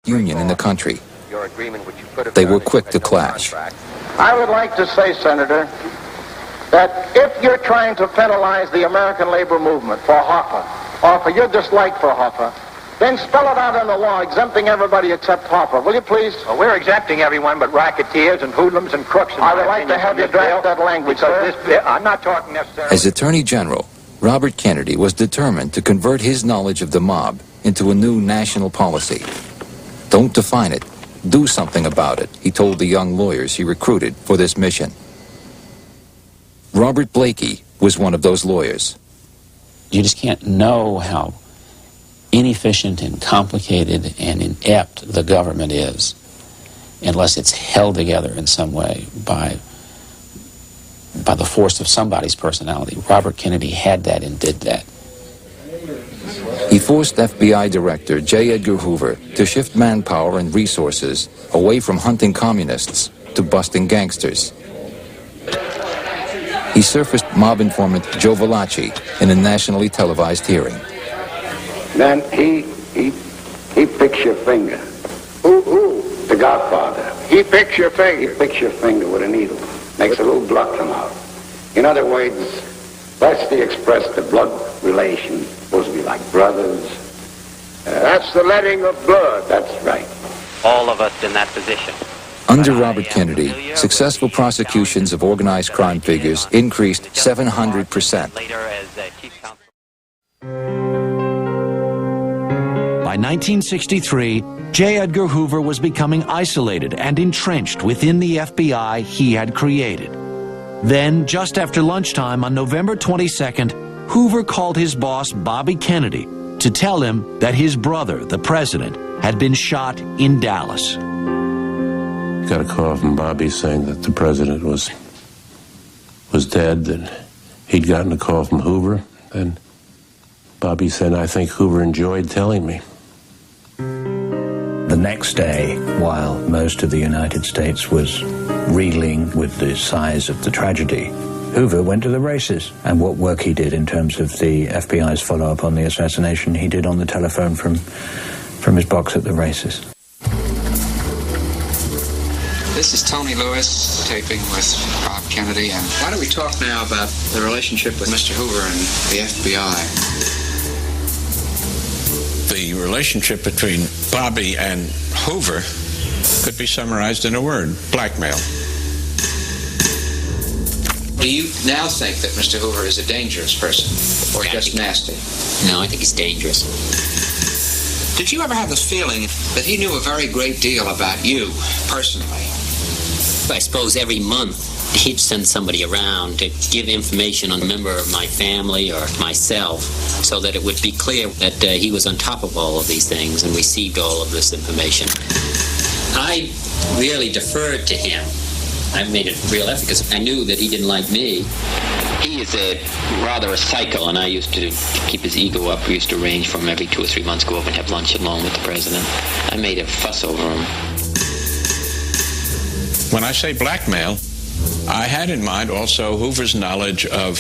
union in the country. They were quick to clash. I would like to say, Senator, that if you're trying to penalize the American labor movement for Hoover, or for your dislike for Hoover, then spell it out in the law, exempting everybody except Hoover. Will you please? Well, we're exempting everyone but racketeers and hoodlums and crooks. I would like to have you draft that language, sir. I'm not talking necessarily... As Attorney General, Robert Kennedy was determined to convert his knowledge of the mob into a new national policy. Don't define it. Do something about it, he told the young lawyers he recruited for this mission. Robert Blakey was one of those lawyers. You just can't know how inefficient and complicated and inept the government is unless it's held together in some way by the force of somebody's personality. Robert Kennedy had that and did that. He forced FBI Director J. Edgar Hoover to shift manpower and resources away from hunting communists to busting gangsters. He surfaced mob informant Joe Valachi in a nationally televised hearing. Then he picks your finger. Who? The Godfather. He picks your finger. He picks your finger with a needle. Makes a little blood come out. In other words, Wesley expressed the blood relation, supposed to be like brothers. That's the letting of blood. That's right. All of us in that position. Under Robert Kennedy, successful prosecutions of organized crime figures increased 700%. By 1963, J. Edgar Hoover was becoming isolated and entrenched within the FBI he had created. Then, just after lunchtime on November 22nd, Hoover called his boss, Bobby Kennedy, to tell him that his brother, the president, had been shot in Dallas. Got a call from Bobby saying that the president was dead, that he'd gotten a call from Hoover, and Bobby said, I think Hoover enjoyed telling me. The next day, while most of the United States was reeling with the size of the tragedy, Hoover went to the races. And what work he did in terms of the FBI's follow-up on the assassination, he did on the telephone from his box at the races. This is Tony Lewis, taping with Bob Kennedy, and why don't we talk now about the relationship with Mr. Hoover and the FBI? The relationship between Bobby and Hoover could be summarized in a word: blackmail. Do you now think that Mr. Hoover is a dangerous person, or just nasty? No, I think he's dangerous. Did you ever have the feeling that he knew a very great deal about you, personally? I suppose every month he'd send somebody around to give information on a member of my family or myself so that it would be clear that he was on top of all of these things and received all of this information. I really deferred to him. I made it real effort because I knew that he didn't like me. He is rather a psycho, and I used to keep his ego up. We used to arrange for him every 2 or 3 months, go over and have lunch alone with the president. I made a fuss over him. When I say blackmail, I had in mind also Hoover's knowledge of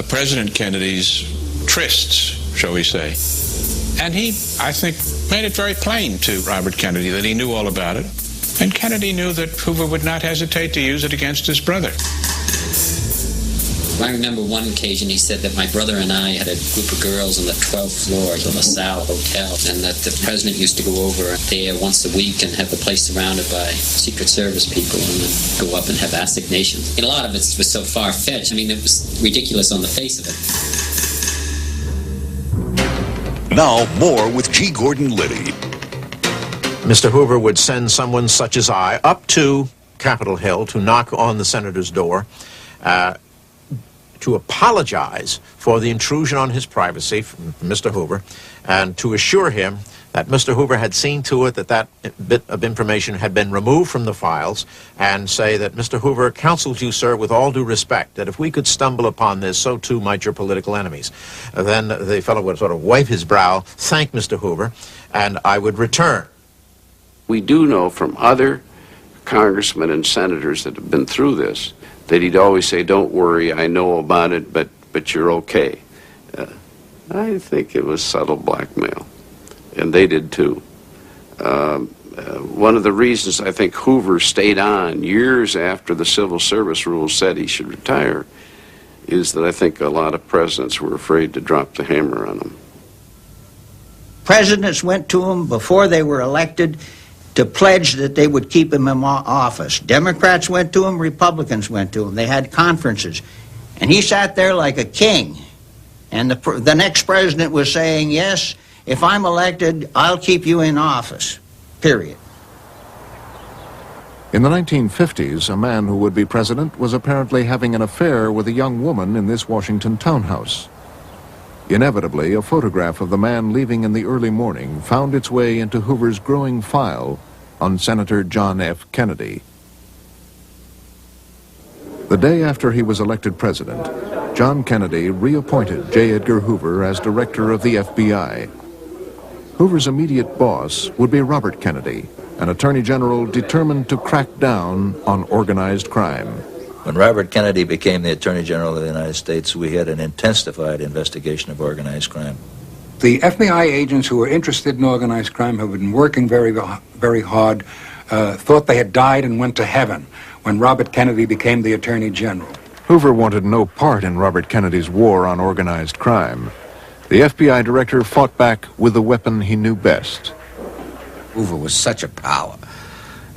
President Kennedy's trysts, shall we say. And he, I think, made it very plain to Robert Kennedy that he knew all about it. And Kennedy knew that Hoover would not hesitate to use it against his brother. I remember one occasion he said that my brother and I had a group of girls on the 12th floor of the LaSalle Hotel, and that the president used to go over there once a week and have the place surrounded by Secret Service people and then go up and have assignations. And a lot of it was so far-fetched. I mean, it was ridiculous on the face of it. Now, more with G. Gordon Liddy. Mr. Hoover would send someone such as I up to Capitol Hill to knock on the senator's door, to apologize for the intrusion on his privacy from Mr. Hoover, and to assure him that Mr. Hoover had seen to it that that bit of information had been removed from the files, and say that Mr. Hoover counsels you, sir, with all due respect, that if we could stumble upon this, so too might your political enemies. Then the fellow would sort of wipe his brow, thank Mr. Hoover, and I would return. We do know from other congressmen and senators that have been through this that he'd always say, don't worry, I know about it, but you're okay. I think it was subtle blackmail, and they did too. One of the reasons I think Hoover stayed on years after the civil service rules said he should retire is that I think a lot of presidents were afraid to drop the hammer on him. Presidents went to him before they were elected to pledge that they would keep him in office. Democrats went to him, Republicans went to him. They had conferences. And he sat there like a king. And the next president was saying, yes, if I'm elected, I'll keep you in office, period. In the 1950s, a man who would be president was apparently having an affair with a young woman in this Washington townhouse. Inevitably, a photograph of the man leaving in the early morning found its way into Hoover's growing file on Senator John F. Kennedy. The day after he was elected president, John Kennedy reappointed J. Edgar Hoover as director of the FBI. Hoover's immediate boss would be Robert Kennedy, an attorney general determined to crack down on organized crime. When Robert Kennedy became the Attorney General of the United States, we had an intensified investigation of organized crime. The FBI agents who were interested in organized crime have been working very hard, thought they had died and went to heaven when Robert Kennedy became the Attorney General. Hoover wanted no part in Robert Kennedy's war on organized crime. The FBI director fought back with the weapon he knew best. Hoover was such a power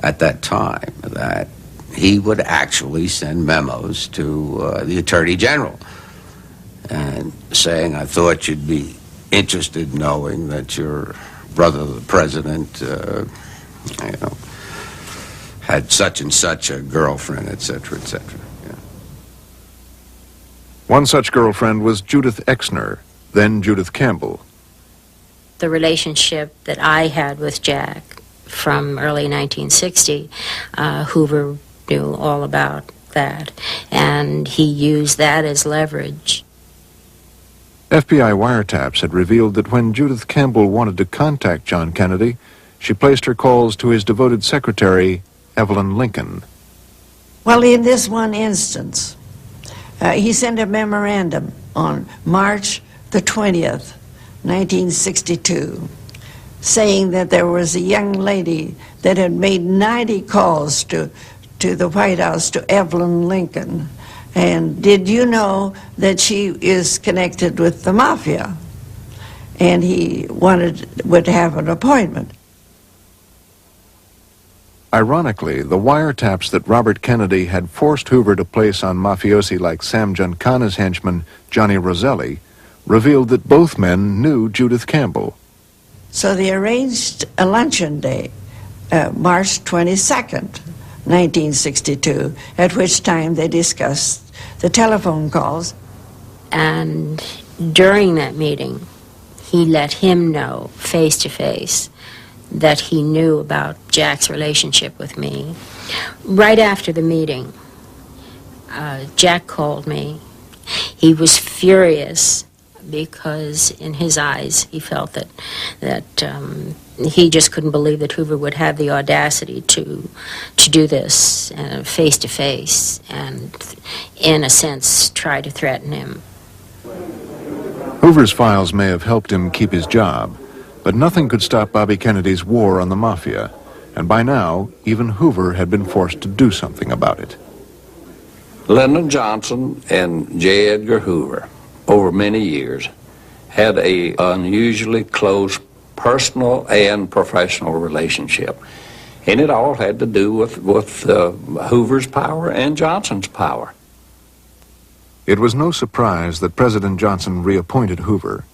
at that time that he would actually send memos to the Attorney General and saying, I thought you'd be interested knowing that your brother, the president, had such and such a girlfriend, etc., etc. Yeah. One such girlfriend was Judith Exner, then Judith Campbell. The relationship that I had with Jack from early 1960, Hoover knew all about that, and he used that as leverage. FBI wiretaps had revealed that when Judith Campbell wanted to contact John Kennedy, she placed her calls to his devoted secretary, Evelyn Lincoln. Well, in this one instance, he sent a memorandum on March the 20th, 1962, saying that there was a young lady that had made 90 calls to the White House, to Evelyn Lincoln. And did you know that she is connected with the mafia? And he would have an appointment. Ironically, the wiretaps that Robert Kennedy had forced Hoover to place on mafiosi like Sam Giancana's henchman, Johnny Roselli, revealed that both men knew Judith Campbell. So they arranged a luncheon day, March 22nd, 1962, at which time they discussed the telephone calls. And during that meeting, he let him know face to face that he knew about Jack's relationship with me. Right after the meeting, Jack called me. He was furious because in his eyes he felt that he just couldn't believe that Hoover would have the audacity to do this face to face and, in a sense, try to threaten him. Hoover's files may have helped him keep his job, but nothing could stop Bobby Kennedy's war on the mafia, and by now, even Hoover had been forced to do something about it. Lyndon Johnson and J. Edgar Hoover, over many years, had an unusually close personal and professional relationship. And it all had to do with Hoover's power and Johnson's power. It was no surprise that President Johnson reappointed Hoover.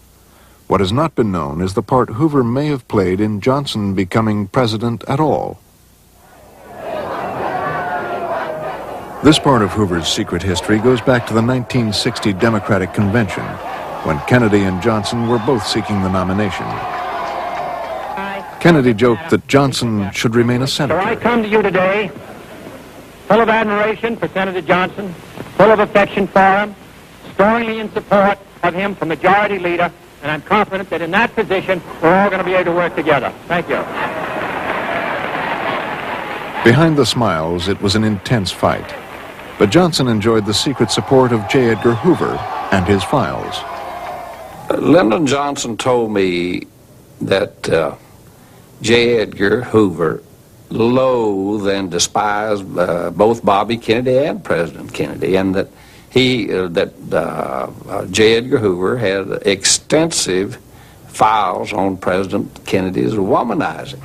What has not been known is the part Hoover may have played in Johnson becoming president at all. This part of Hoover's secret history goes back to the 1960 Democratic Convention, when Kennedy and Johnson were both seeking the nomination. Kennedy joked that Johnson should remain a senator. So I come to you today, full of admiration for Senator Johnson, full of affection for him, strongly in support of him for majority leader, and I'm confident that in that position, we're all going to be able to work together. Thank you. Behind the smiles, it was an intense fight. But Johnson enjoyed the secret support of J. Edgar Hoover and his files. Lyndon Johnson told me that J. Edgar Hoover loathed and despised both Bobby Kennedy and President Kennedy, and that J. Edgar Hoover had extensive files on President Kennedy's womanizing.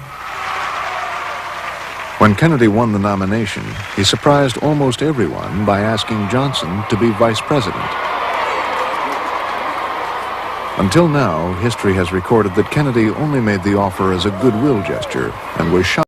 When Kennedy won the nomination, he surprised almost everyone by asking Johnson to be vice president. Until now, history has recorded that Kennedy only made the offer as a goodwill gesture and was shocked